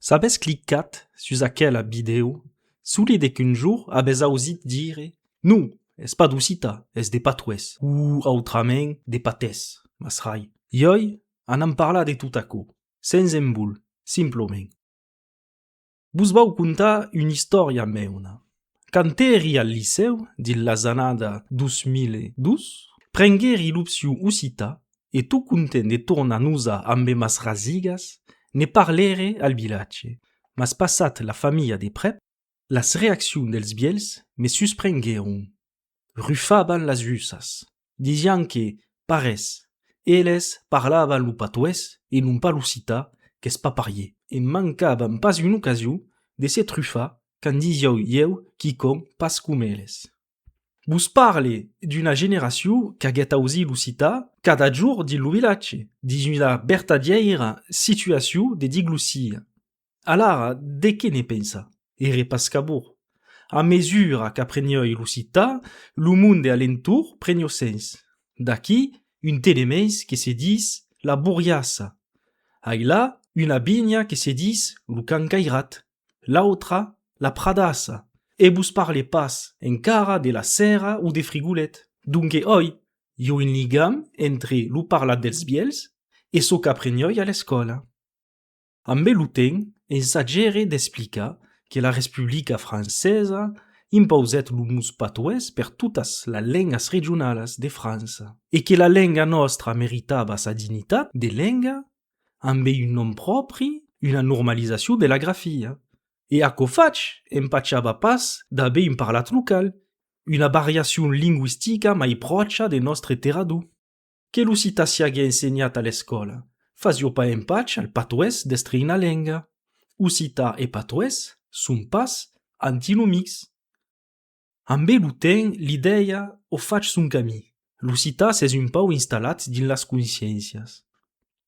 Sabes cliccat sus aquela video, solide qu'un jour abes ausit dire «Nu, es pas d'ucita, es de patuès, ou autrament de patés, mas rai». Ioi, an parla de tout aco, sens embul, simplement. Vos vau contar una història meuna. Quand eri al liceu, dins las anada 2012, prengueri l'opció ucita e tot content de tornar a usar amb mas rasigas, ne parlere al vilatge. Mas passat la família de prep, las reaccions dels biels me susprengueron. Rufaban las usas, disian que, pares, elles parlavan lo patuès e non pas l'ucita, qu'es pas parier. E mancaban pas une ocasion de se trufar quand disiau quicon pas com elles. Vos parle d'una generació qu'aguet ausi l'ucita cada jour di lo vilatge, dins una vertadièra situació de diglossia. Alara, de què ne pensa? Ere pas cabor. A mesura qu'aprenioi l'ucita, lo monde alentour prenio sens. D'aquí, un telemens que se dis la bourriassa. Aila, una vigna que se dis lo cancairat. L'autra, la pradassa. E vos parle pas encara de la serra ou de frigolet. Dunque oi, io un ligam entre lo parlat dels biels e so qu'aprenioi a l'escola. Amb lo temps, ensagere d'explicar que la República Francesa impauset lo mus patuès per totas las lengas regionalas de França e que la lenga nostra meritava sa dignitat de lenga amb un nom propri, una normalizació de la grafia. E aquò faig empatxava pas d'haver un parlat local, una variació linguistica mai procha de nostre terradu. Que l'ucita siague ensenyat a l'escola, fazio pa empatx al patuès d'estre una lenga. Ucita e patuès son pas antinomics. Amb lo temps, l'idea o faig son camí. L'ucita s'és un pau installat dins las consciències.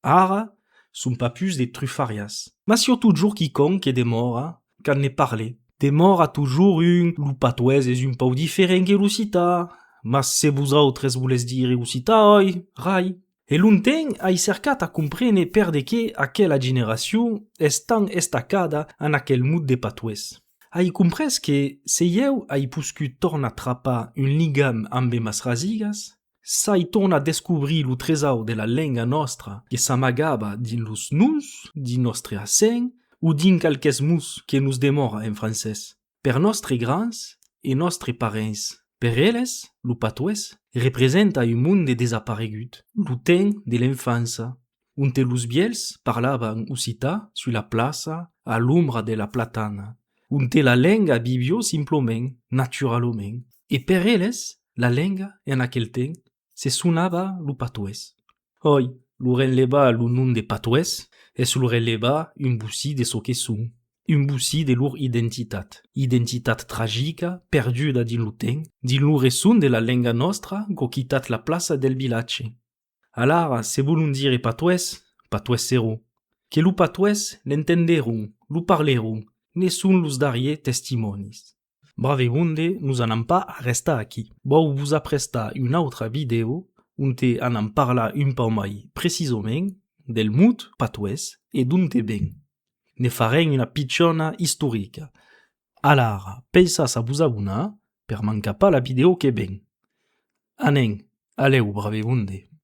Ara, son pas plus de trufarias. Mas yo toujours quicon que demora, quand ne parle. Demora toujours lo patuès és un pau diferent que l'ucita. Mas se vos autres voles dire ucita, oi, rai. E l'unten ai cercat a comprene per de que aquela generació és tan estacada en aquel mut de patuès. Ai compres que se eu ai puscut torna trapar un ligam amb mas rasigas, s'ai torna descobrir lo tresau de la lenga nostra que s'amagava dins los nuns, dins nostre accent, ou dins calques mus que nos demora en francès. Per nostre grans e nostre parents. Per elles, lo patuès representa un monde desaparegut, lo temps de l'enfança, onde los biels parlavan ucita sur la plaça a l'ombra de la platana, onde la lenga vivio simplement, naturalment. E per elles, la lenga, en aquel temps, se sonava lo patuès. Oi, lo releva lo nom de patuès, es lo releva un boussi de so que son. Un boussi de leur identitat. Identitat tragica, perduda din lo temps, din lo resun de la lenga nostra qu'ho quitat la plaça del vilatge. Alara, se volun dire patuès, patuès serò. Que lo patuès l'entenderon, lo parleron, ne son los darriers testimonis. Bravebunde, nous anam pas a restar aquí. Vau vos aprestar una autra video, onde anam parla un pau mai precisament del mut patuès e d'onde ven. Ne farem una pitjona historica. Alara, pensas a vos abonar per mancar pas la video que ven. Anem, aleu, bravebunde.